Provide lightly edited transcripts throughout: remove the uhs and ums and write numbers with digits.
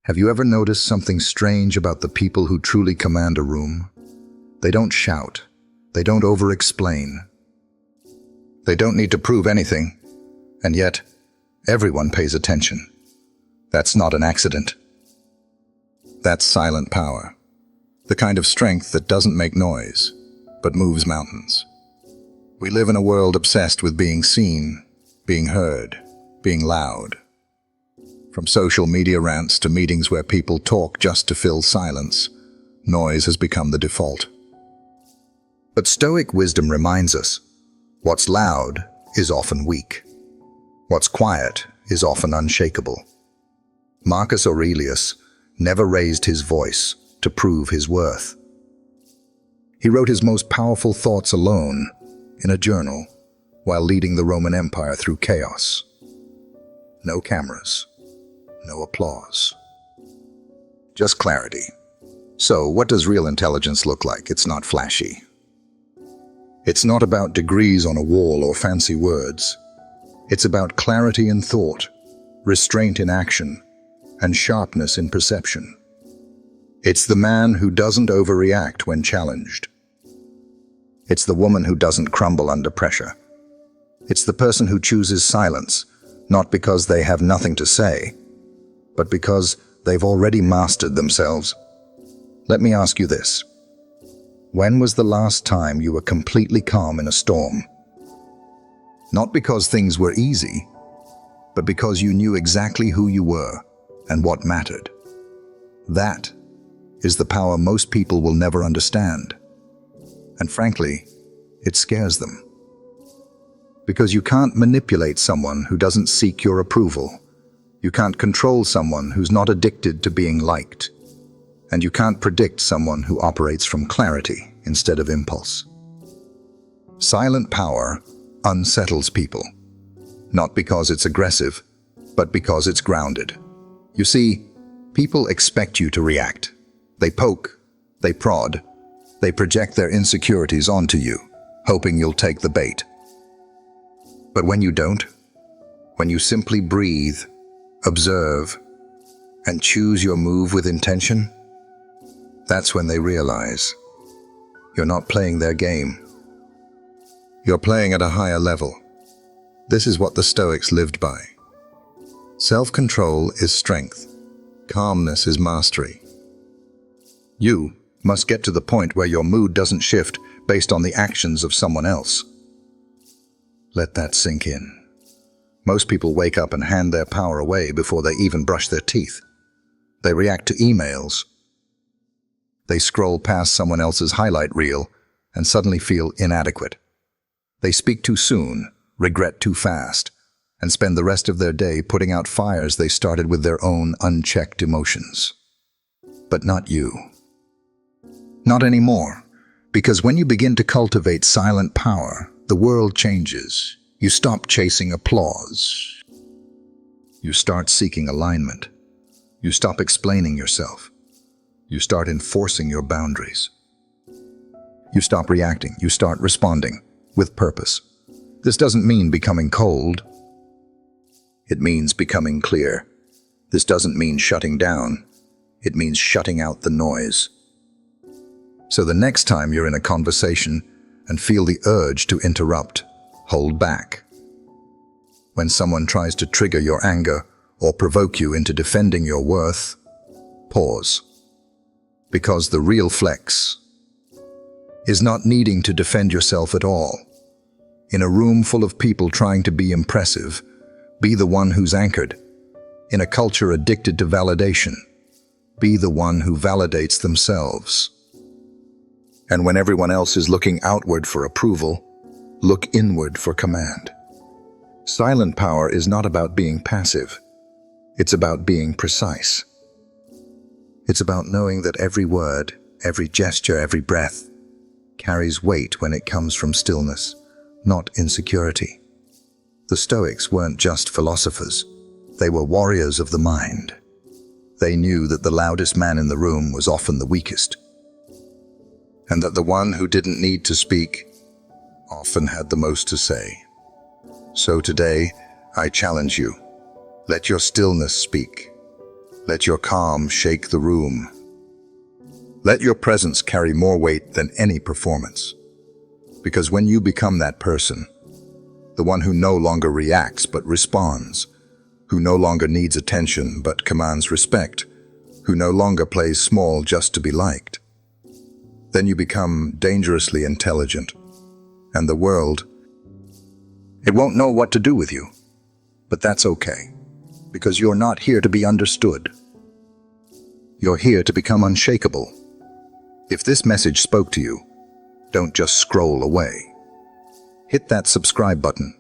Have you ever noticed something strange about the people who truly command a room? They don't shout. They don't over-explain. They don't need to prove anything. And yet, everyone pays attention. That's not an accident. That's silent power. The kind of strength that doesn't make noise, but moves mountains. We live in a world obsessed with being seen, being heard, being loud. From social media rants to meetings where people talk just to fill silence, noise has become the default. But Stoic wisdom reminds us, what's loud is often weak. What's quiet is often unshakable. Marcus Aurelius never raised his voice to prove his worth. He wrote his most powerful thoughts alone in a journal while leading the Roman Empire through chaos. No cameras. No applause. Just clarity. So, what does real intelligence look like? It's not flashy. It's not about degrees on a wall or fancy words. It's about clarity in thought, restraint in action, and sharpness in perception. It's the man who doesn't overreact when challenged. It's the woman who doesn't crumble under pressure. It's the person who chooses silence, not because they have nothing to say, but because they've already mastered themselves. Let me ask you this. When was the last time you were completely calm in a storm? Not because things were easy, but because you knew exactly who you were and what mattered. That is the power most people will never understand. And frankly, it scares them. Because you can't manipulate someone who doesn't seek your approval. You can't control someone who's not addicted to being liked. And you can't predict someone who operates from clarity instead of impulse. Silent power unsettles people, not because it's aggressive, but because it's grounded. You see, people expect you to react. They poke, they prod, they project their insecurities onto you, hoping you'll take the bait. But when you don't, when you simply breathe, observe, and choose your move with intention, that's when they realize you're not playing their game. You're playing at a higher level. This is what the Stoics lived by. Self-control is strength. Calmness is mastery. You must get to the point where your mood doesn't shift based on the actions of someone else. Let that sink in. Most people wake up and hand their power away before they even brush their teeth. They react to emails. They scroll past someone else's highlight reel and suddenly feel inadequate. They speak too soon, regret too fast, and spend the rest of their day putting out fires they started with their own unchecked emotions. But not you. Not anymore, because when you begin to cultivate silent power, the world changes. You stop chasing applause. You start seeking alignment. You stop explaining yourself. You start enforcing your boundaries. You stop reacting. You start responding with purpose. This doesn't mean becoming cold. It means becoming clear. This doesn't mean shutting down. It means shutting out the noise. So the next time you're in a conversation and feel the urge to interrupt, hold back. When someone tries to trigger your anger or provoke you into defending your worth, pause. Because the real flex is not needing to defend yourself at all. In a room full of people trying to be impressive, be the one who's anchored. In a culture addicted to validation, be the one who validates themselves. And when everyone else is looking outward for approval, look inward for command. Silent power is not about being passive. It's about being precise. It's about knowing that every word, every gesture, every breath carries weight when it comes from stillness, not insecurity. The Stoics weren't just philosophers. They were warriors of the mind. They knew that the loudest man in the room was often the weakest, and that the one who didn't need to speak often had the most to say. So today, I challenge you. Let your stillness speak. Let your calm shake the room. Let your presence carry more weight than any performance. Because when you become that person, the one who no longer reacts but responds, who no longer needs attention but commands respect, who no longer plays small just to be liked, then you become dangerously intelligent. And the world, it won't know what to do with you. But that's okay, because you're not here to be understood. You're here to become unshakable. If this message spoke to you, don't just scroll away. Hit that subscribe button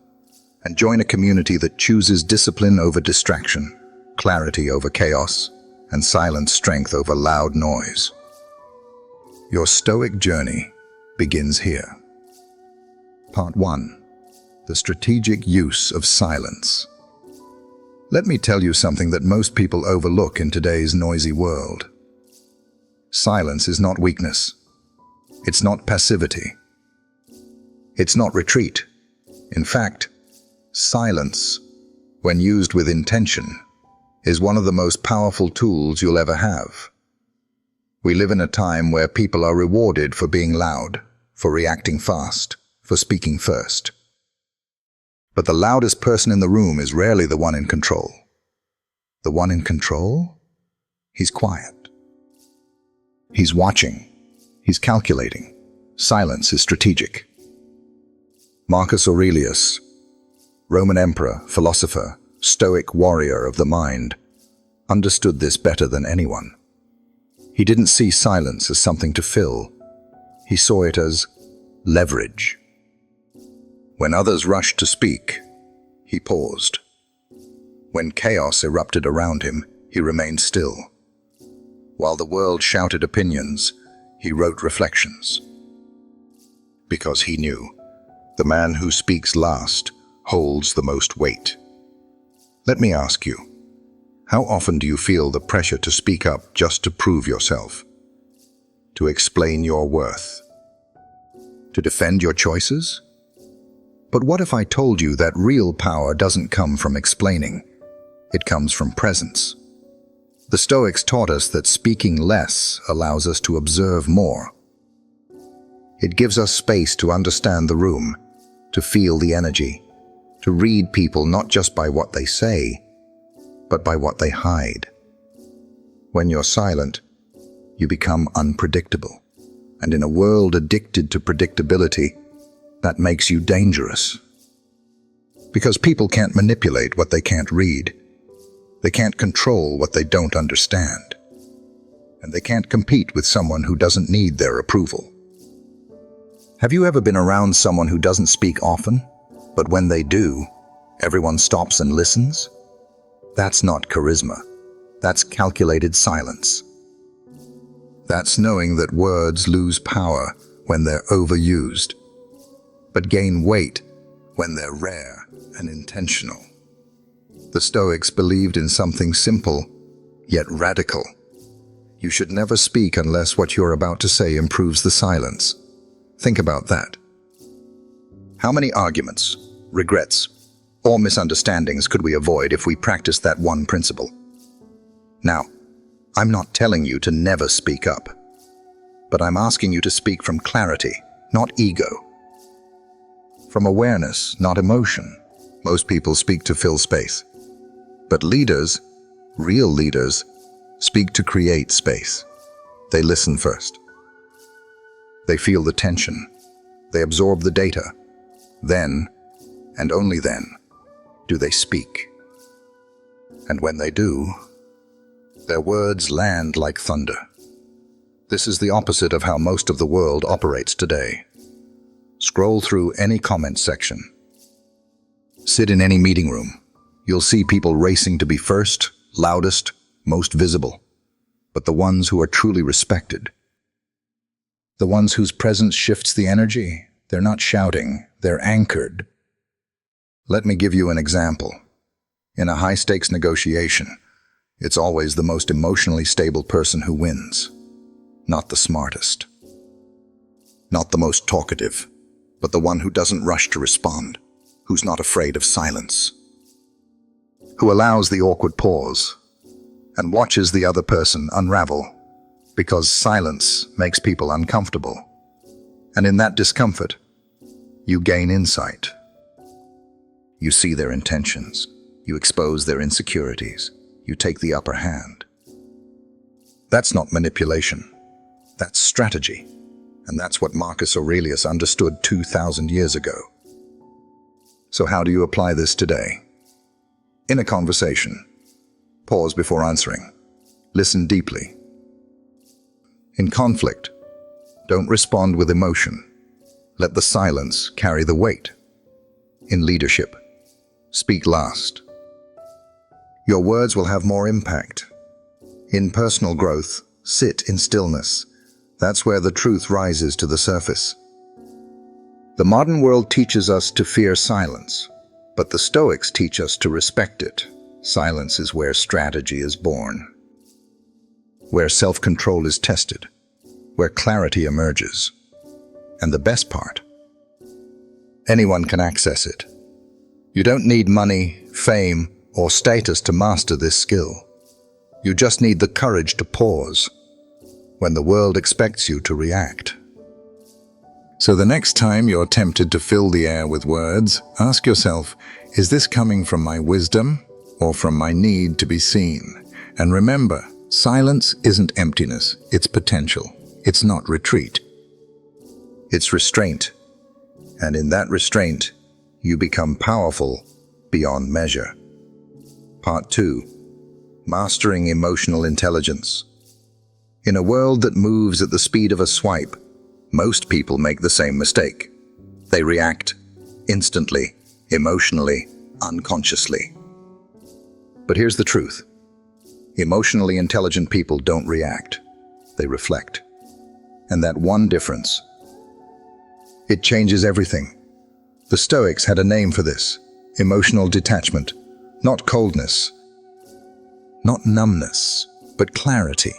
and join a community that chooses discipline over distraction, clarity over chaos, and silent strength over loud noise. Your Stoic journey begins here. Part 1. The strategic use of silence. Let me tell you something that most people overlook in today's noisy world. Silence is not weakness. It's not passivity. It's not retreat. In fact, silence, when used with intention, is one of the most powerful tools you'll ever have. We live in a time where people are rewarded for being loud, for reacting fast, for speaking first. But the loudest person in the room is rarely the one in control. The one in control? He's quiet. He's watching. He's calculating. Silence is strategic. Marcus Aurelius, Roman emperor, philosopher, Stoic warrior of the mind, understood this better than anyone. He didn't see silence as something to fill. He saw it as leverage. When others rushed to speak, he paused. When chaos erupted around him, he remained still. While the world shouted opinions, he wrote reflections. Because he knew, the man who speaks last holds the most weight. Let me ask you, how often do you feel the pressure to speak up just to prove yourself? To explain your worth? To defend your choices? But what if I told you that real power doesn't come from explaining? It comes from presence. The Stoics taught us that speaking less allows us to observe more. It gives us space to understand the room, to feel the energy, to read people not just by what they say, but by what they hide. When you're silent, you become unpredictable. And in a world addicted to predictability, that makes you dangerous. Because people can't manipulate what they can't read. They can't control what they don't understand. And they can't compete with someone who doesn't need their approval. Have you ever been around someone who doesn't speak often, but when they do, everyone stops and listens? That's not charisma. That's calculated silence. That's knowing that words lose power when they're overused, but gain weight when they're rare and intentional. The Stoics believed in something simple, yet radical. You should never speak unless what you're about to say improves the silence. Think about that. How many arguments, regrets, or misunderstandings could we avoid if we practiced that one principle? Now, I'm not telling you to never speak up, but I'm asking you to speak from clarity, not ego. From awareness, not emotion. Most people speak to fill space. But leaders, real leaders, speak to create space. They listen first. They feel the tension. They absorb the data. Then, and only then, do they speak. And when they do, their words land like thunder. This is the opposite of how most of the world operates today. Scroll through any comment section. Sit in any meeting room. You'll see people racing to be first, loudest, most visible. But the ones who are truly respected, the ones whose presence shifts the energy, they're not shouting, they're anchored. Let me give you an example. In a high-stakes negotiation, it's always the most emotionally stable person who wins. Not the smartest. Not the most talkative, but the one who doesn't rush to respond, who's not afraid of silence, who allows the awkward pause, and watches the other person unravel, because silence makes people uncomfortable. And in that discomfort, you gain insight. You see their intentions. You expose their insecurities. You take the upper hand. That's not manipulation. That's strategy. And that's what Marcus Aurelius understood 2,000 years ago. So how do you apply this today? In a conversation, pause before answering. Listen deeply. In conflict, don't respond with emotion. Let the silence carry the weight. In leadership, speak last. Your words will have more impact. In personal growth, sit in stillness. That's where the truth rises to the surface. The modern world teaches us to fear silence, but the Stoics teach us to respect it. Silence is where strategy is born, where self-control is tested, where clarity emerges. And the best part, anyone can access it. You don't need money, fame, or status to master this skill. You just need the courage to pause when the world expects you to react. So the next time you're tempted to fill the air with words, ask yourself, is this coming from my wisdom or from my need to be seen? And remember, silence isn't emptiness, it's potential. It's not retreat. It's restraint. And in that restraint, you become powerful beyond measure. Part 2. Mastering emotional intelligence. In a world that moves at the speed of a swipe, most people make the same mistake. They react instantly, emotionally, unconsciously. But here's the truth. Emotionally intelligent people don't react. They reflect. And that one difference, it changes everything. The Stoics had a name for this: emotional detachment. Not coldness, not numbness, but clarity.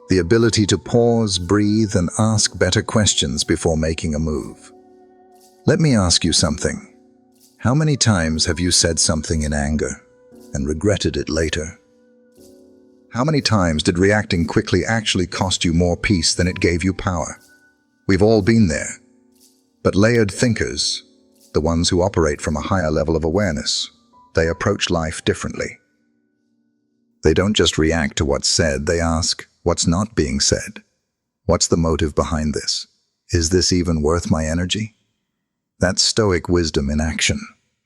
The ability to pause, breathe, and ask better questions before making a move. Let me ask you something. How many times have you said something in anger and regretted it later? How many times did reacting quickly actually cost you more peace than it gave you power? We've all been there. But layered thinkers, the ones who operate from a higher level of awareness, they approach life differently. They don't just react to what's said, they ask, what's not being said? What's the motive behind this? Is this even worth my energy? That's Stoic wisdom in action.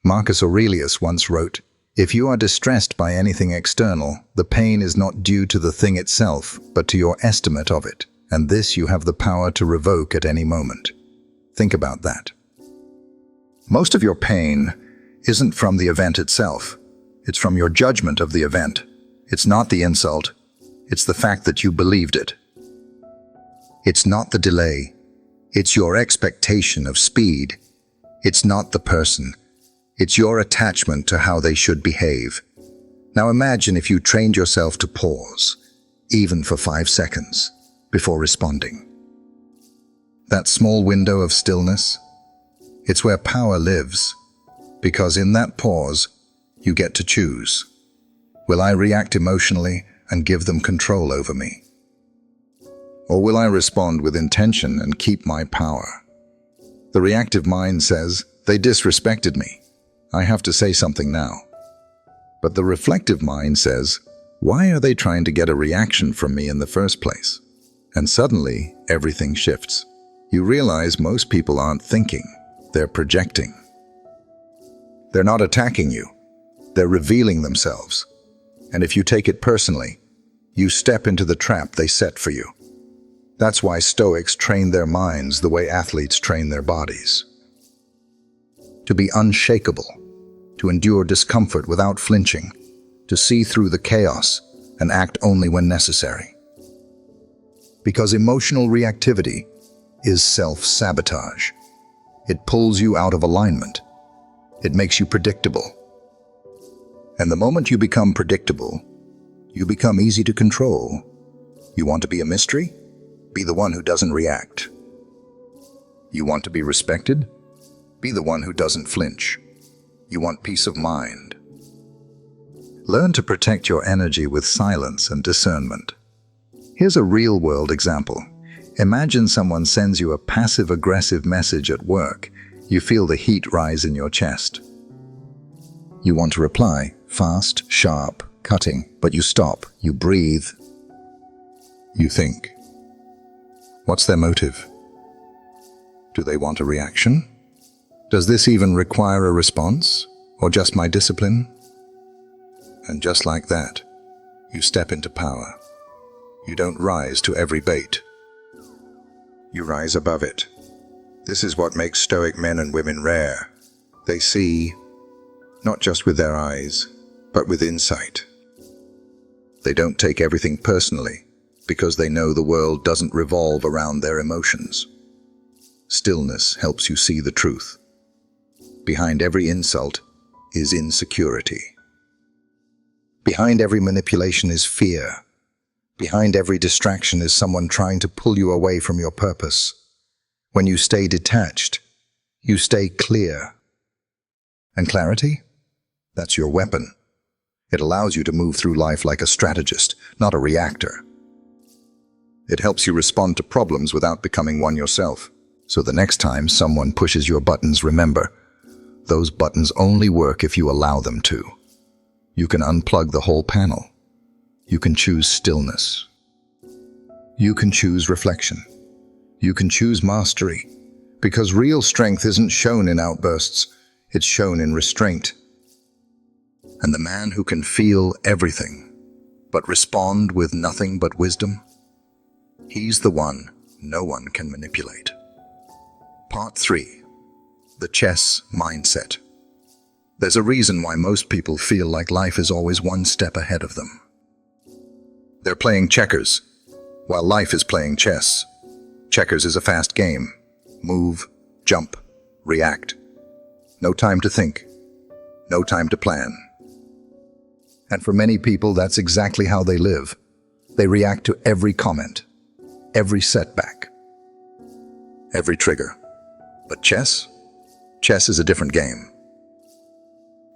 Marcus Aurelius once wrote, "If you are distressed by anything external, the pain is not due to the thing itself, but to your estimate of it, and this you have the power to revoke at any moment." Think about that. Most of your pain isn't from the event itself. It's from your judgment of the event. It's not the insult. It's the fact that you believed it. It's not the delay. It's your expectation of speed. It's not the person. It's your attachment to how they should behave. Now imagine if you trained yourself to pause, even for 5 seconds, before responding. That small window of stillness, it's where power lives, because in that pause, you get to choose. Will I react emotionally and give them control over me? Or will I respond with intention and keep my power? The reactive mind says, they disrespected me. I have to say something now. But the reflective mind says, why are they trying to get a reaction from me in the first place? And suddenly, everything shifts. You realize most people aren't thinking, they're projecting. They're not attacking you, they're revealing themselves. And if you take it personally, you step into the trap they set for you. That's why Stoics train their minds the way athletes train their bodies. To be unshakable, to endure discomfort without flinching, to see through the chaos and act only when necessary. Because emotional reactivity is self-sabotage. It pulls you out of alignment. It makes you predictable. And the moment you become predictable, you become easy to control. You want to be a mystery? Be the one who doesn't react. You want to be respected? Be the one who doesn't flinch. You want peace of mind? Learn to protect your energy with silence and discernment. Here's a real-world example. Imagine someone sends you a passive-aggressive message at work. You feel the heat rise in your chest. You want to reply, fast, sharp, cutting, but you stop, you breathe. You think. What's their motive? Do they want a reaction? Does this even require a response, or just my discipline? And just like that, you step into power. You don't rise to every bait. You rise above it. This is what makes Stoic men and women rare. They see, not just with their eyes, but with insight. They don't take everything personally, because they know the world doesn't revolve around their emotions. Stillness helps you see the truth. Behind every insult is insecurity. Behind every manipulation is fear. Behind every distraction is someone trying to pull you away from your purpose. When you stay detached, you stay clear. And clarity? That's your weapon. It allows you to move through life like a strategist, not a reactor. It helps you respond to problems without becoming one yourself. So the next time someone pushes your buttons, remember, those buttons only work if you allow them to. You can unplug the whole panel. You can choose stillness. You can choose reflection. You can choose mastery. Because real strength isn't shown in outbursts, it's shown in restraint. And the man who can feel everything, but respond with nothing but wisdom, he's the one no one can manipulate. Part 3. The chess mindset. There's a reason why most people feel like life is always one step ahead of them. They're playing checkers, while life is playing chess. Checkers is a fast game. Move, jump, react. No time to think. No time to plan. And for many people, that's exactly how they live. They react to every comment, every setback, every trigger. But chess? Chess is a different game.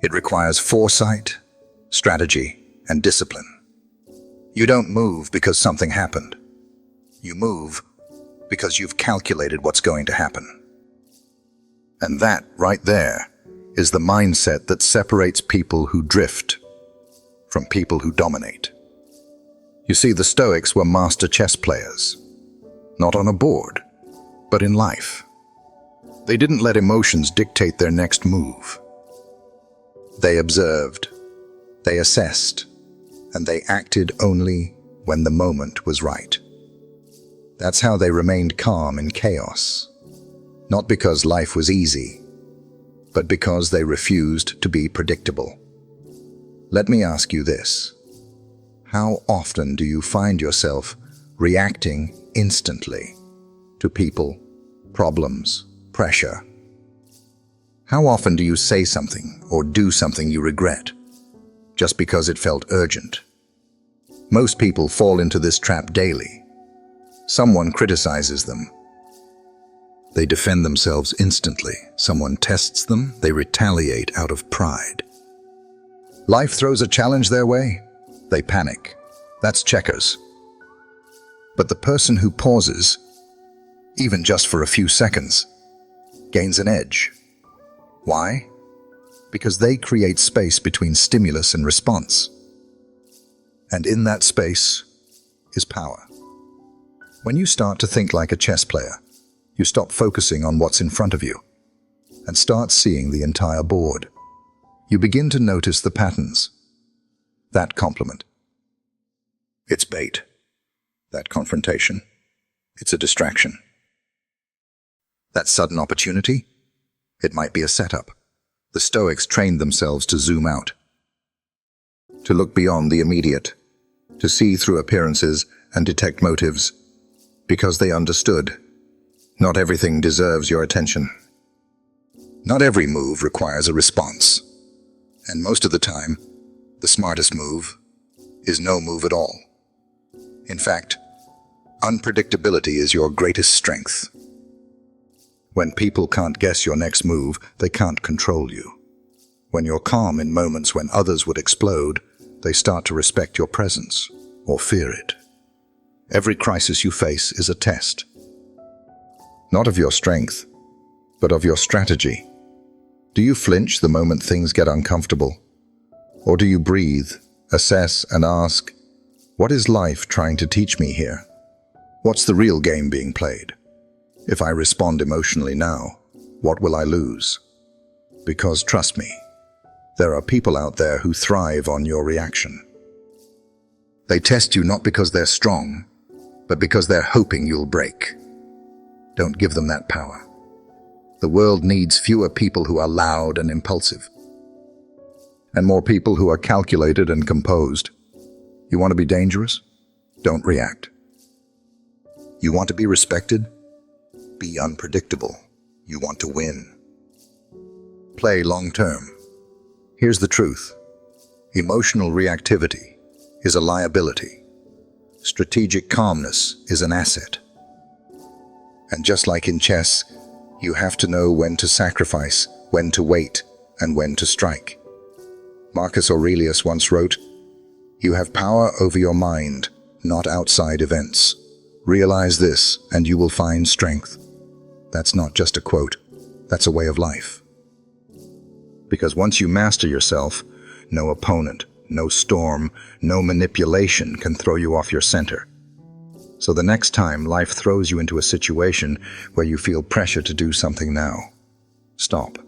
It requires foresight, strategy, and discipline. You don't move because something happened. You move because you've calculated what's going to happen. And that, right there, is the mindset that separates people who drift from people who dominate. You see, the Stoics were master chess players, not on a board, but in life. They didn't let emotions dictate their next move. They observed, they assessed, and they acted only when the moment was right. That's how they remained calm in chaos, not because life was easy, but because they refused to be predictable. Let me ask you this. How often do you find yourself reacting instantly to people, problems, pressure? How often do you say something or do something you regret just because it felt urgent? Most people fall into this trap daily. Someone criticizes them. They defend themselves instantly. Someone tests them. They retaliate out of pride. Life throws a challenge their way. They panic. That's checkers. But the person who pauses, even just for a few seconds, gains an edge. Why? Because they create space between stimulus and response. And in that space is power. When you start to think like a chess player, you stop focusing on what's in front of you and start seeing the entire board. You begin to notice the patterns. That compliment. It's bait. That confrontation. It's a distraction. That sudden opportunity. It might be a setup. The Stoics trained themselves to zoom out, to look beyond the immediate, to see through appearances and detect motives, because they understood not everything deserves your attention. Not every move requires a response, and most of the time, the smartest move is no move at all. In fact, unpredictability is your greatest strength. When people can't guess your next move, they can't control you. When you're calm in moments when others would explode, they start to respect your presence or fear it. Every crisis you face is a test. Not of your strength, but of your strategy. Do you flinch the moment things get uncomfortable? Or do you breathe, assess, and ask, what is life trying to teach me here? What's the real game being played? If I respond emotionally now, what will I lose? Because trust me, there are people out there who thrive on your reaction. They test you not because they're strong, but because they're hoping you'll break. Don't give them that power. The world needs fewer people who are loud and impulsive, and more people who are calculated and composed. You want to be dangerous? Don't react. You want to be respected? Be unpredictable. You want to win. Play long-term. Here's the truth. Emotional reactivity is a liability. Strategic calmness is an asset. And just like in chess, you have to know when to sacrifice, when to wait, and when to strike. Marcus Aurelius once wrote, "You have power over your mind, not outside events. Realize this, and you will find strength." That's not just a quote, that's a way of life. Because once you master yourself, no opponent, no storm, no manipulation can throw you off your center. So the next time life throws you into a situation where you feel pressure to do something now, stop.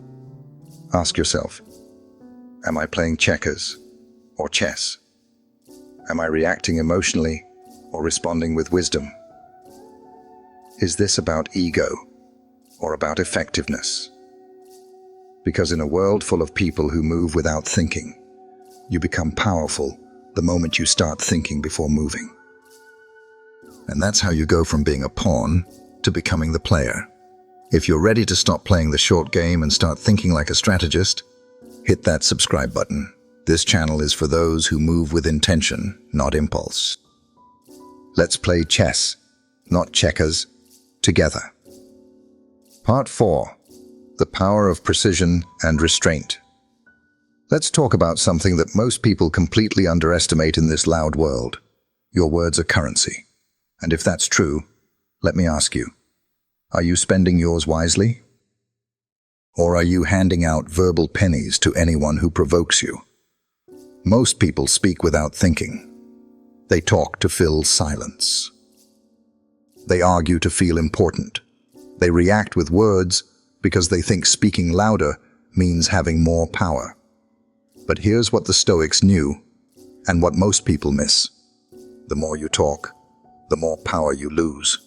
Ask yourself, am I playing checkers or chess? Am I reacting emotionally or responding with wisdom? Is this about ego or about effectiveness? Because in a world full of people who move without thinking, you become powerful the moment you start thinking before moving. And that's how you go from being a pawn to becoming the player. If you're ready to stop playing the short game and start thinking like a strategist, hit that subscribe button. This channel is for those who move with intention, not impulse. Let's play chess, not checkers, together. Part 4. The power of precision and restraint. Let's talk about something that most people completely underestimate in this loud world. Your words are currency. And if that's true, let me ask you, are you spending yours wisely? Or are you handing out verbal pennies to anyone who provokes you? Most people speak without thinking. They talk to fill silence. They argue to feel important. They react with words because they think speaking louder means having more power. But here's what the Stoics knew, and what most people miss. The more you talk, the more power you lose.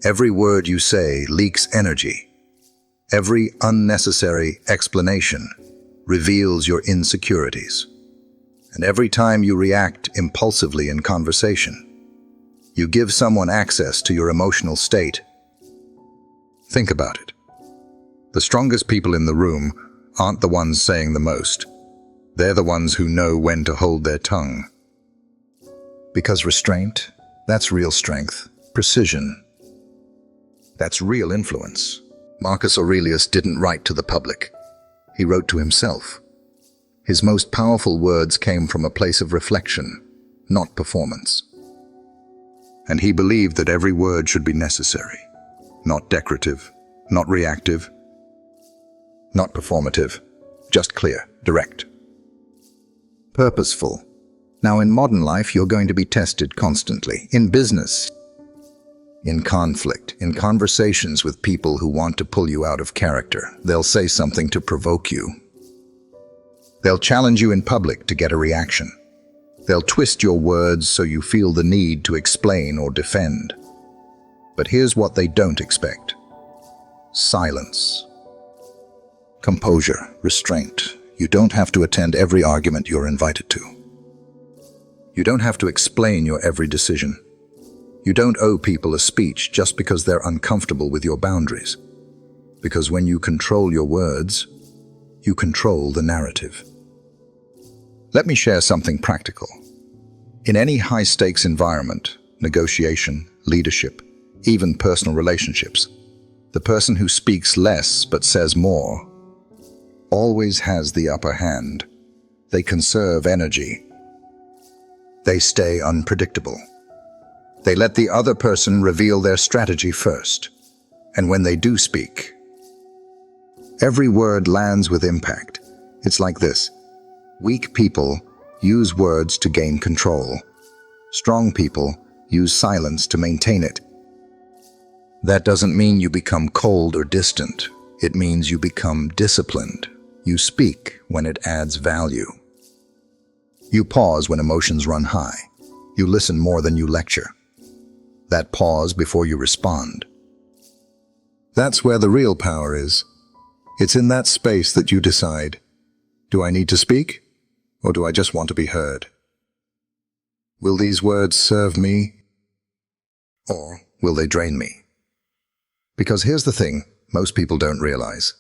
Every word you say leaks energy. Every unnecessary explanation reveals your insecurities. And every time you react impulsively in conversation, you give someone access to your emotional state. Think about it. The strongest people in the room aren't the ones saying the most. They're the ones who know when to hold their tongue. Because restraint, that's real strength. Precision, that's real influence. Marcus Aurelius didn't write to the public. He wrote to himself. His most powerful words came from a place of reflection, not performance. And he believed that every word should be necessary, not decorative, not reactive, not performative, just clear, direct. Purposeful. Now in modern life, you're going to be tested constantly. In business, in conflict, in conversations with people who want to pull you out of character. They'll say something to provoke you. They'll challenge you in public to get a reaction. They'll twist your words so you feel the need to explain or defend. But here's what they don't expect. Silence. Composure, restraint. You don't have to attend every argument you're invited to. You don't have to explain your every decision. You don't owe people a speech just because they're uncomfortable with your boundaries. Because when you control your words, you control the narrative. Let me share something practical. In any high-stakes environment, negotiation, leadership, even personal relationships, the person who speaks less but says more always has the upper hand. They conserve energy. They stay unpredictable. They let the other person reveal their strategy first. And when they do speak, every word lands with impact. It's like this. Weak people use words to gain control. Strong people use silence to maintain it. That doesn't mean you become cold or distant. It means you become disciplined. You speak when it adds value. You pause when emotions run high. You listen more than you lecture. That pause before you respond. That's where the real power is. It's in that space that you decide, do I need to speak, or do I just want to be heard? Will these words serve me, or will they drain me? Because here's the thing most people don't realize.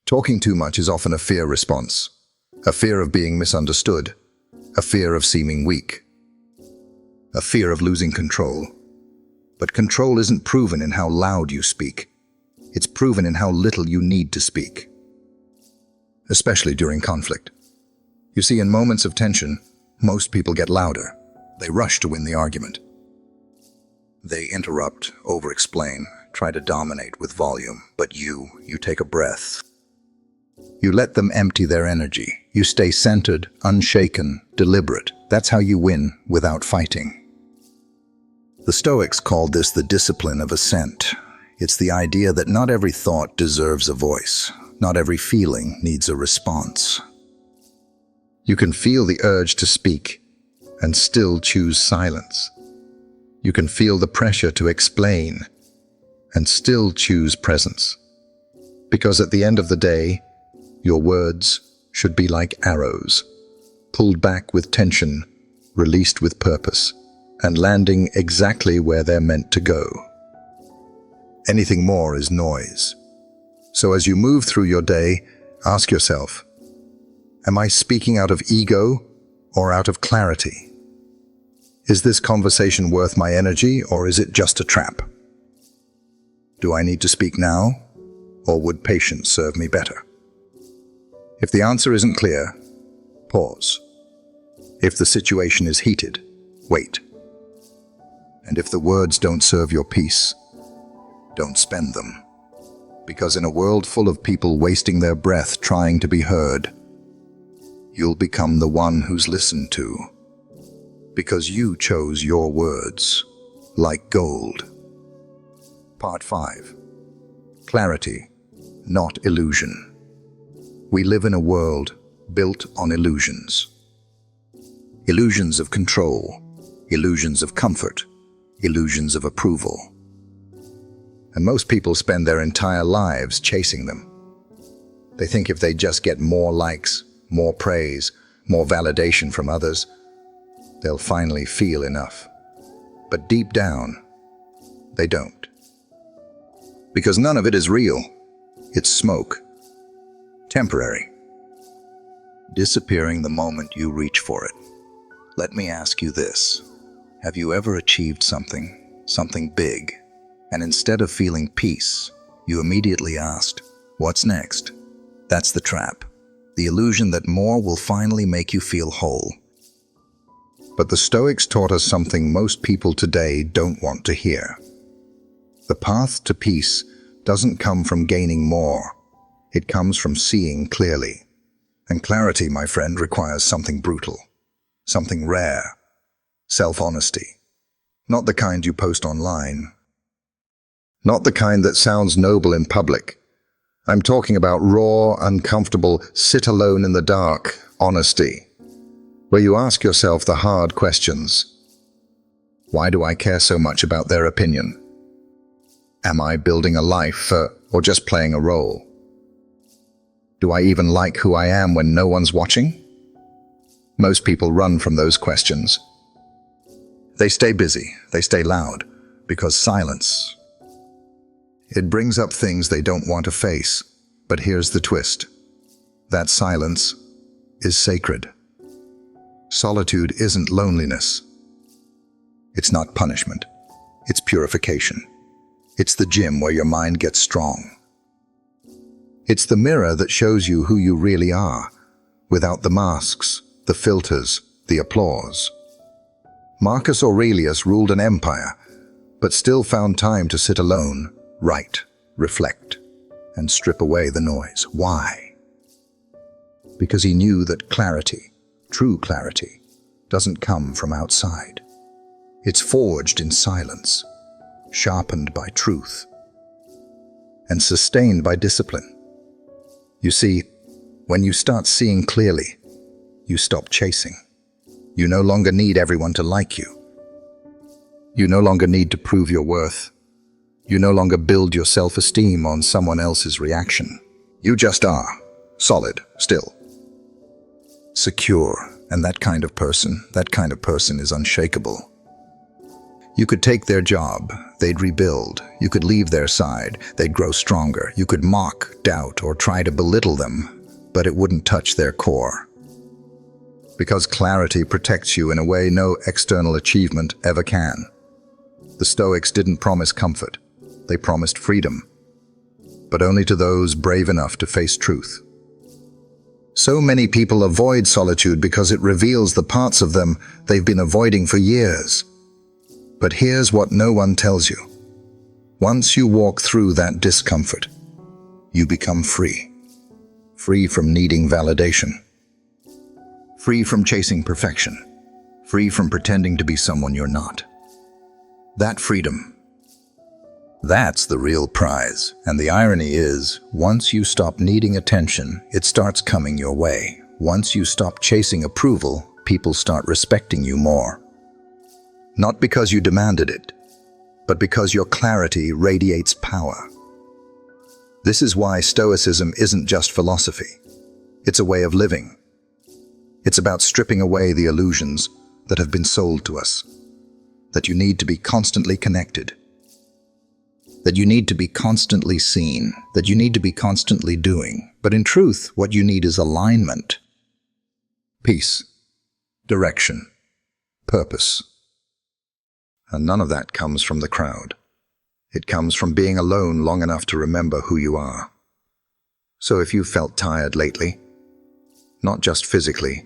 Talking too much is often a fear response, a fear of being misunderstood, a fear of seeming weak, a fear of losing control. But control isn't proven in how loud you speak. It's proven in how little you need to speak, especially during conflict. You see, in moments of tension, most people get louder. They rush to win the argument. They interrupt, over-explain, try to dominate with volume, but you take a breath. You let them empty their energy. You stay centered, unshaken, deliberate. That's how you win without fighting. The Stoics called this the discipline of assent. It's the idea that not every thought deserves a voice. Not every feeling needs a response. You can feel the urge to speak and still choose silence. You can feel the pressure to explain and still choose presence. Because at the end of the day, your words should be like arrows, pulled back with tension, released with purpose, and landing exactly where they're meant to go. Anything more is noise. So as you move through your day, ask yourself, am I speaking out of ego or out of clarity? Is this conversation worth my energy, or is it just a trap? Do I need to speak now, or would patience serve me better? If the answer isn't clear, pause. If the situation is heated, wait. And if the words don't serve your peace, don't spend them. Because in a world full of people wasting their breath trying to be heard, you'll become the one who's listened to. Because you chose your words like gold. Part 5. Clarity, not illusion. We live in a world built on illusions. Illusions of control, illusions of comfort, illusions of approval. And most people spend their entire lives chasing them. They think if they just get more likes, more praise, more validation from others, they'll finally feel enough. But deep down, they don't. Because none of it is real. It's smoke. Temporary. Disappearing the moment you reach for it. Let me ask you this. Have you ever achieved something big, and instead of feeling peace, you immediately asked, what's next? That's the trap. The illusion that more will finally make you feel whole. But the Stoics taught us something most people today don't want to hear. The path to peace doesn't come from gaining more. It comes from seeing clearly. And clarity, my friend, requires something brutal, something rare, self-honesty. Not the kind you post online. Not the kind that sounds noble in public. I'm talking about raw, uncomfortable, sit alone in the dark honesty, where you ask yourself the hard questions. Why do I care so much about their opinion? Am I building a life or just playing a role? Do I even like who I am when no one's watching? Most people run from those questions. They stay busy, they stay loud, because silence. It brings up things they don't want to face. But here's the twist. That silence is sacred. Solitude isn't loneliness. It's not punishment. It's purification. It's the gym where your mind gets strong. It's the mirror that shows you who you really are, without the masks, the filters, the applause. Marcus Aurelius ruled an empire, but still found time to sit alone, write, reflect, and strip away the noise. Why? Because he knew that clarity, true clarity, doesn't come from outside. It's forged in silence, sharpened by truth, and sustained by discipline. You see, when you start seeing clearly, you stop chasing. You no longer need everyone to like you. You no longer need to prove your worth. You no longer build your self-esteem on someone else's reaction. You just are, solid, still, secure, and that kind of person is unshakable. You could take their job, they'd rebuild. You could leave their side, they'd grow stronger. You could mock, doubt, or try to belittle them, but it wouldn't touch their core. Because clarity protects you in a way no external achievement ever can. The Stoics didn't promise comfort. They promised freedom, but only to those brave enough to face truth. So many people avoid solitude because it reveals the parts of them they've been avoiding for years. But here's what no one tells you. Once you walk through that discomfort, you become free. Free from needing validation. Free from chasing perfection. Free from pretending to be someone you're not. That freedom, that's the real prize. And the irony is, once you stop needing attention, it starts coming your way. Once you stop chasing approval, people start respecting you more. Not because you demanded it, but because your clarity radiates power. This is why Stoicism isn't just philosophy. It's a way of living. It's about stripping away the illusions that have been sold to us. That you need to be constantly connected. That you need to be constantly seen, that you need to be constantly doing. But in truth, what you need is alignment, peace, direction, purpose. And none of that comes from the crowd. It comes from being alone long enough to remember who you are. So if you've felt tired lately, not just physically,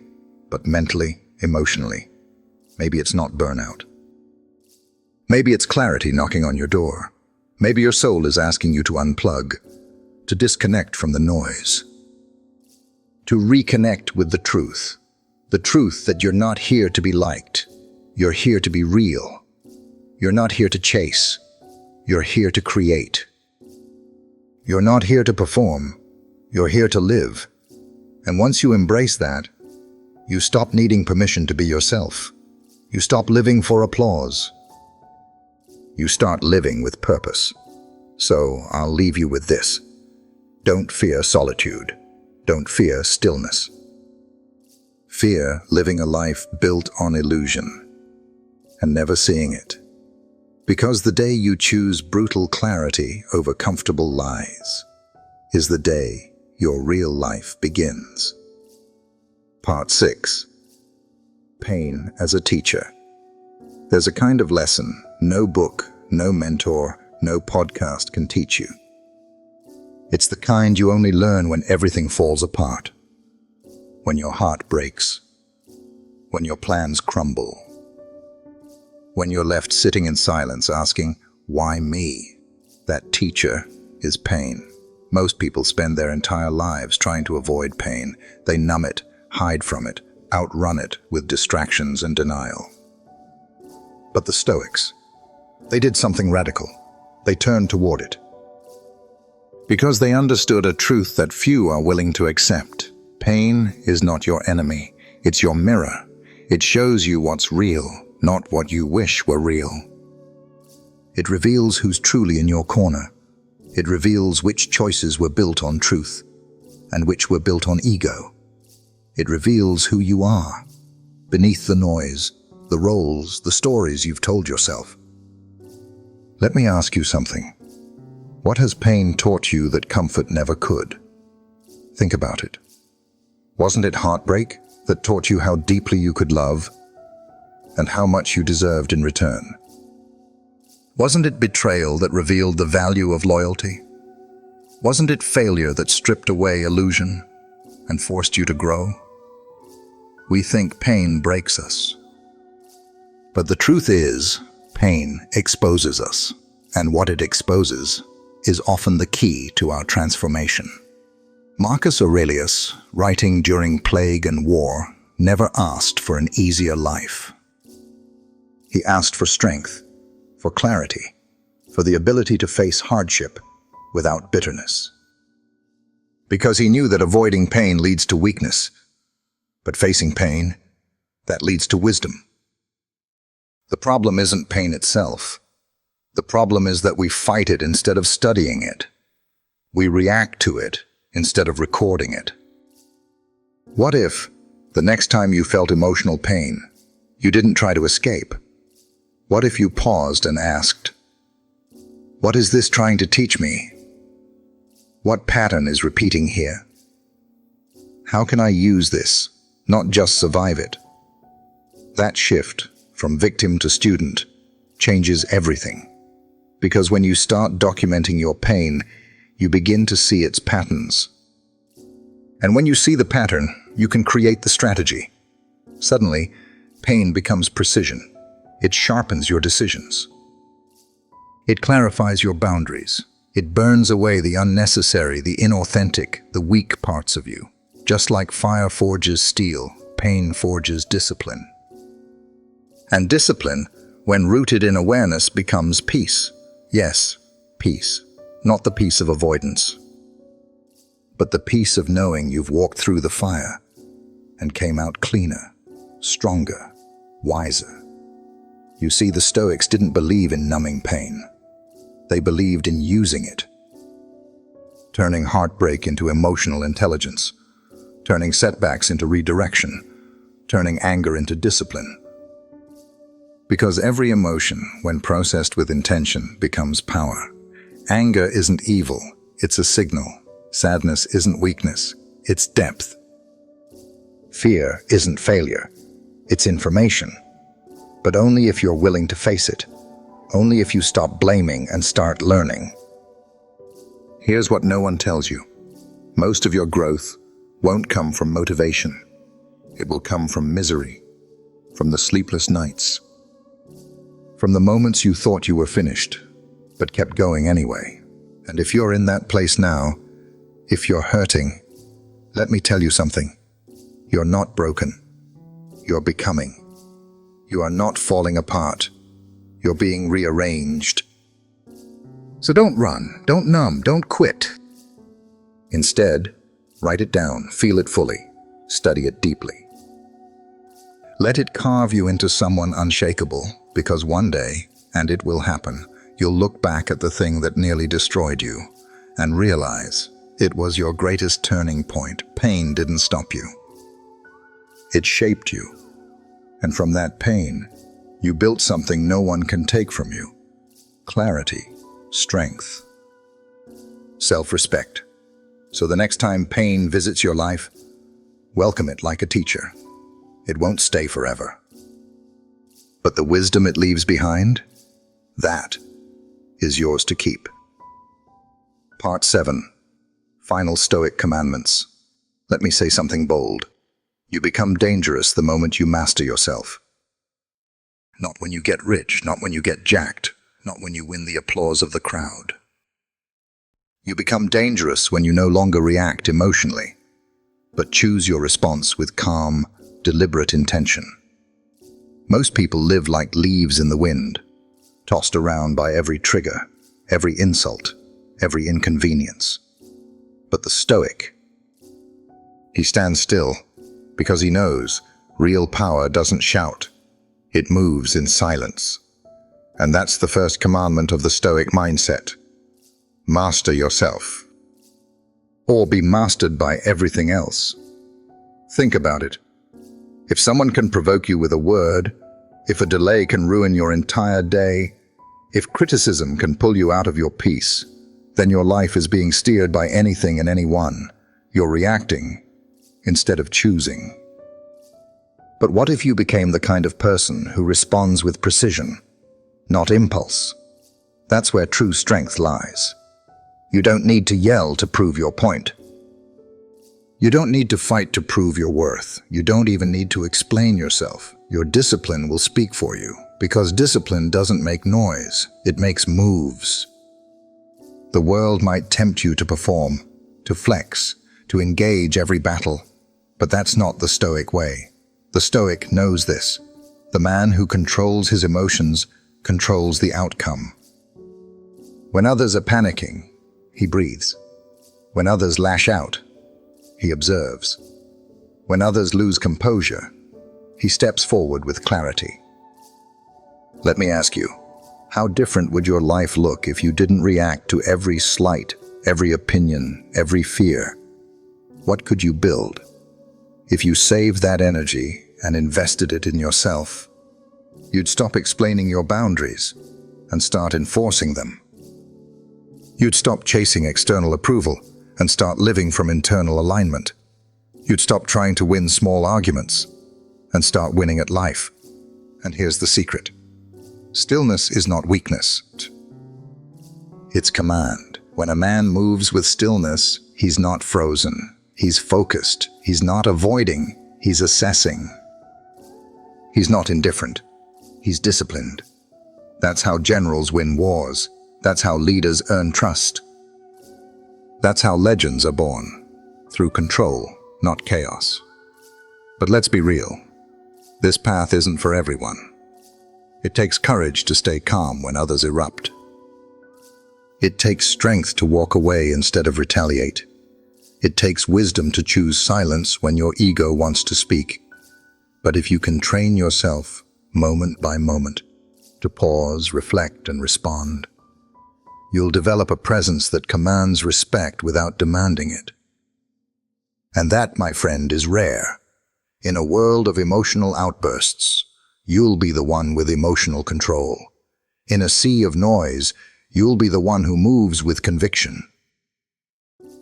but mentally, emotionally, maybe it's not burnout. Maybe it's clarity knocking on your door. Maybe your soul is asking you to unplug, to disconnect from the noise, to reconnect with the truth that you're not here to be liked, you're here to be real. You're not here to chase, you're here to create. You're not here to perform, you're here to live. And once you embrace that, you stop needing permission to be yourself. You stop living for applause. You start living with purpose. So I'll leave you with this. Don't fear solitude. Don't fear stillness. Fear living a life built on illusion and never seeing it. Because the day you choose brutal clarity over comfortable lies is the day your real life begins. Part 6. Pain as a teacher. There's a kind of lesson no book, no mentor, no podcast can teach you. It's the kind you only learn when everything falls apart, when your heart breaks, when your plans crumble, when you're left sitting in silence asking, why me? That teacher is pain. Most people spend their entire lives trying to avoid pain. They numb it, hide from it, outrun it with distractions and denial. But the Stoics, they did something radical. They turned toward it. Because they understood a truth that few are willing to accept. Pain is not your enemy. It's your mirror. It shows you what's real, not what you wish were real. It reveals who's truly in your corner. It reveals which choices were built on truth and which were built on ego. It reveals who you are, beneath the noise, the roles, the stories you've told yourself. Let me ask you something. What has pain taught you that comfort never could? Think about it. Wasn't it heartbreak that taught you how deeply you could love and how much you deserved in return? Wasn't it betrayal that revealed the value of loyalty? Wasn't it failure that stripped away illusion and forced you to grow? We think pain breaks us. But the truth is, pain exposes us, and what it exposes is often the key to our transformation. Marcus Aurelius, writing during plague and war, never asked for an easier life. He asked for strength, for clarity, for the ability to face hardship without bitterness. Because he knew that avoiding pain leads to weakness, but facing pain, that leads to wisdom. The problem isn't pain itself. The problem is that we fight it instead of studying it. We react to it instead of recording it. What if, the next time you felt emotional pain, you didn't try to escape? What if you paused and asked, "What is this trying to teach me? What pattern is repeating here? How can I use this, not just survive it?" That shift, from victim to student, changes everything. Because when you start documenting your pain, you begin to see its patterns. And when you see the pattern, you can create the strategy. Suddenly, pain becomes precision. It sharpens your decisions. It clarifies your boundaries. It burns away the unnecessary, the inauthentic, the weak parts of you. Just like fire forges steel, pain forges discipline. And discipline, when rooted in awareness, becomes peace. Yes, peace. Not the peace of avoidance, but the peace of knowing you've walked through the fire and came out cleaner, stronger, wiser. You see, the Stoics didn't believe in numbing pain. They believed in using it, turning heartbreak into emotional intelligence, turning setbacks into redirection, turning anger into discipline. Because every emotion, when processed with intention, becomes power. Anger isn't evil, it's a signal. Sadness isn't weakness, it's depth. Fear isn't failure, it's information. But only if you're willing to face it. Only if you stop blaming and start learning. Here's what no one tells you. Most of your growth won't come from motivation. It will come from misery, from the sleepless nights, from the moments you thought you were finished, but kept going anyway. And if you're in that place now, if you're hurting, let me tell you something. You're not broken. You're becoming. You are not falling apart. You're being rearranged. So don't run, don't numb, don't quit. Instead, write it down, feel it fully, study it deeply. Let it carve you into someone unshakable, because one day, and it will happen, you'll look back at the thing that nearly destroyed you and realize it was your greatest turning point. Pain didn't stop you. It shaped you. And from that pain, you built something no one can take from you. Clarity, strength, self-respect. So the next time pain visits your life, welcome it like a teacher. It won't stay forever. But the wisdom it leaves behind, that is yours to keep. Part 7. Final Stoic Commandments. Let me say something bold. You become dangerous the moment you master yourself. Not when you get rich, not when you get jacked, not when you win the applause of the crowd. You become dangerous when you no longer react emotionally, but choose your response with calm, deliberate intention. Most people live like leaves in the wind, tossed around by every trigger, every insult, every inconvenience. But the Stoic, he stands still because he knows real power doesn't shout. It moves in silence. And that's the first commandment of the Stoic mindset. Master yourself, or be mastered by everything else. Think about it. If someone can provoke you with a word, if a delay can ruin your entire day, if criticism can pull you out of your peace, then your life is being steered by anything and anyone. You're reacting instead of choosing. But what if you became the kind of person who responds with precision, not impulse? That's where true strength lies. You don't need to yell to prove your point. You don't need to fight to prove your worth. You don't even need to explain yourself. Your discipline will speak for you, because discipline doesn't make noise, it makes moves. The world might tempt you to perform, to flex, to engage every battle, but that's not the Stoic way. The Stoic knows this. The man who controls his emotions controls the outcome. When others are panicking, he breathes. When others lash out, he observes. When others lose composure, he steps forward with clarity. Let me ask you, how different would your life look if you didn't react to every slight, every opinion, every fear? What could you build? If you saved that energy and invested it in yourself, you'd stop explaining your boundaries and start enforcing them. You'd stop chasing external approval and start living from internal alignment. You'd stop trying to win small arguments and start winning at life. And here's the secret. Stillness is not weakness. It's command. When a man moves with stillness, he's not frozen. He's focused. He's not avoiding. He's assessing. He's not indifferent. He's disciplined. That's how generals win wars. That's how leaders earn trust. That's how legends are born, through control, not chaos. But let's be real. This path isn't for everyone. It takes courage to stay calm when others erupt. It takes strength to walk away instead of retaliate. It takes wisdom to choose silence when your ego wants to speak. But if you can train yourself, moment by moment, to pause, reflect, and respond, you'll develop a presence that commands respect without demanding it. And that, my friend, is rare. In a world of emotional outbursts, you'll be the one with emotional control. In a sea of noise, you'll be the one who moves with conviction.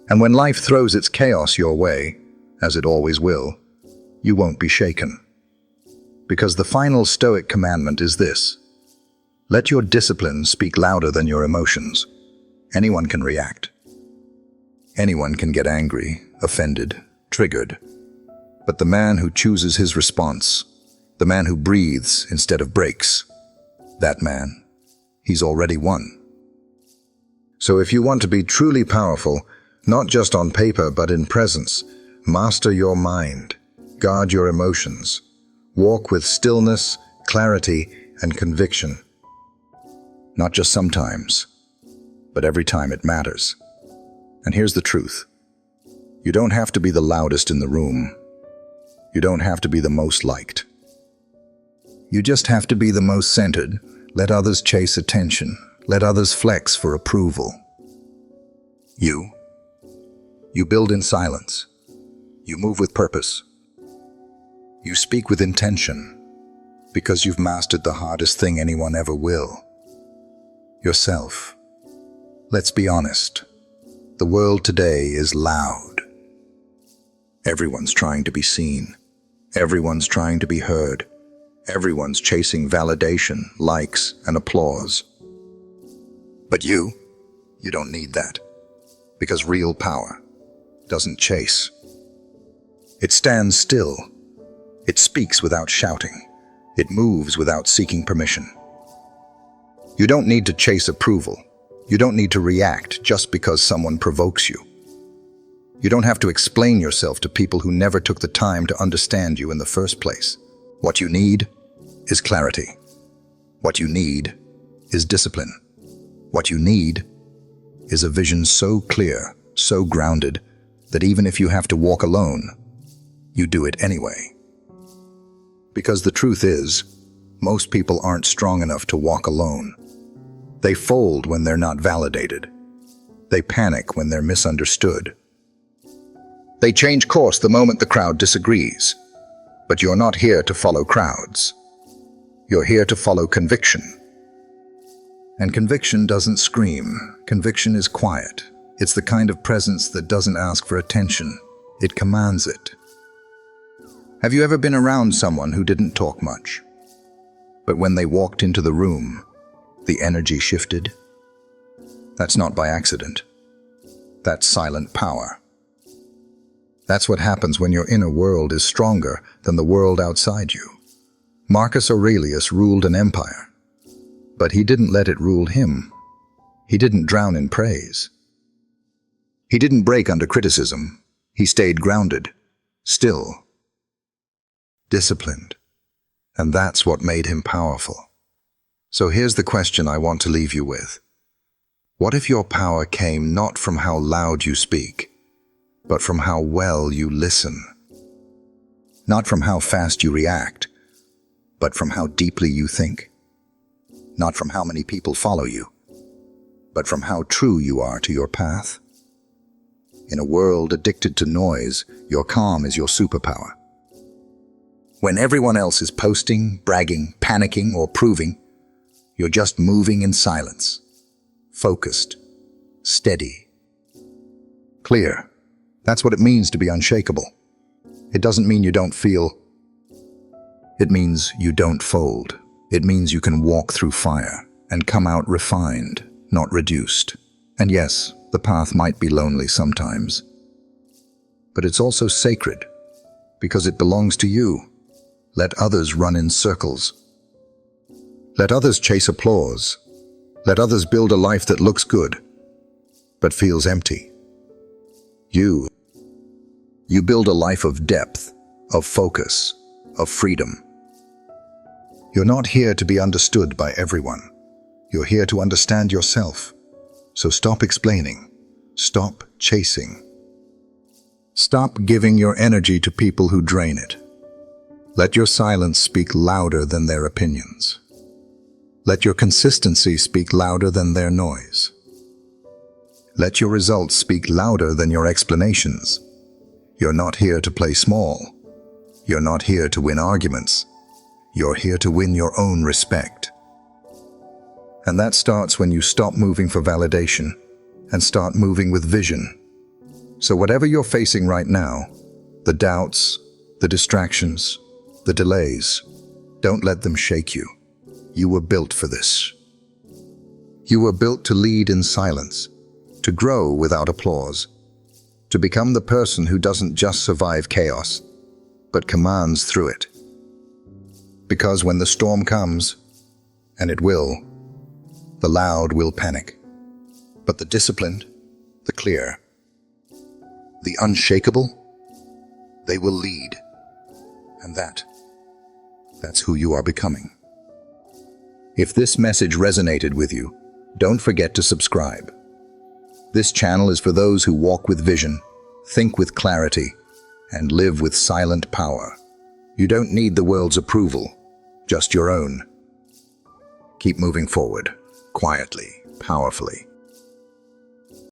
And when life throws its chaos your way, as it always will, you won't be shaken. Because the final Stoic commandment is this: let your discipline speak louder than your emotions. Anyone can react. Anyone can get angry, offended, triggered. But the man who chooses his response, the man who breathes instead of breaks, that man, he's already won. So if you want to be truly powerful, not just on paper but in presence, master your mind, guard your emotions, walk with stillness, clarity, and conviction. Not just sometimes, but every time it matters. And here's the truth. You don't have to be the loudest in the room. You don't have to be the most liked. You just have to be the most centered. Let others chase attention. Let others flex for approval. You build in silence. You move with purpose. You speak with intention, because you've mastered the hardest thing anyone ever will. Yourself. Let's be honest. The world today is loud. Everyone's trying to be seen. Everyone's trying to be heard. Everyone's chasing validation, likes, and applause. But you don't need that. Because real power doesn't chase. It stands still. It speaks without shouting. It moves without seeking permission. You don't need to chase approval. You don't need to react just because someone provokes you. You don't have to explain yourself to people who never took the time to understand you in the first place. What you need is clarity. What you need is discipline. What you need is a vision so clear, so grounded, that even if you have to walk alone, you do it anyway. Because the truth is, most people aren't strong enough to walk alone. They fold when they're not validated. They panic when they're misunderstood. They change course the moment the crowd disagrees. But you're not here to follow crowds. You're here to follow conviction. And conviction doesn't scream. Conviction is quiet. It's the kind of presence that doesn't ask for attention. It commands it. Have you ever been around someone who didn't talk much? But when they walked into the room, the energy shifted? That's not by accident. That's silent power. That's what happens when your inner world is stronger than the world outside you. Marcus Aurelius ruled an empire, but he didn't let it rule him. He didn't drown in praise. He didn't break under criticism. He stayed grounded, still, disciplined. And that's what made him powerful. So here's the question I want to leave you with. What if your power came not from how loud you speak, but from how well you listen? Not from how fast you react, but from how deeply you think. Not from how many people follow you, but from how true you are to your path. In a world addicted to noise, your calm is your superpower. When everyone else is posting, bragging, panicking, or proving, you're just moving in silence, focused, steady, clear. That's what it means to be unshakable. It doesn't mean you don't feel. It means you don't fold. It means you can walk through fire and come out refined, not reduced. And yes, the path might be lonely sometimes, but it's also sacred because it belongs to you. Let others run in circles. Let others chase applause. Let others build a life that looks good, but feels empty. You build a life of depth, of focus, of freedom. You're not here to be understood by everyone. You're here to understand yourself. So stop explaining. Stop chasing. Stop giving your energy to people who drain it. Let your silence speak louder than their opinions. Let your consistency speak louder than their noise. Let your results speak louder than your explanations. You're not here to play small. You're not here to win arguments. You're here to win your own respect. And that starts when you stop moving for validation and start moving with vision. So whatever you're facing right now, the doubts, the distractions, the delays, don't let them shake you. You were built for this. You were built to lead in silence, to grow without applause, to become the person who doesn't just survive chaos, but commands through it. Because when the storm comes, and it will, the loud will panic, but the disciplined, the clear, the unshakable, they will lead. And that's who you are becoming. If this message resonated with you, don't forget to subscribe. This channel is for those who walk with vision, think with clarity, and live with silent power. You don't need the world's approval, just your own. Keep moving forward, quietly, powerfully,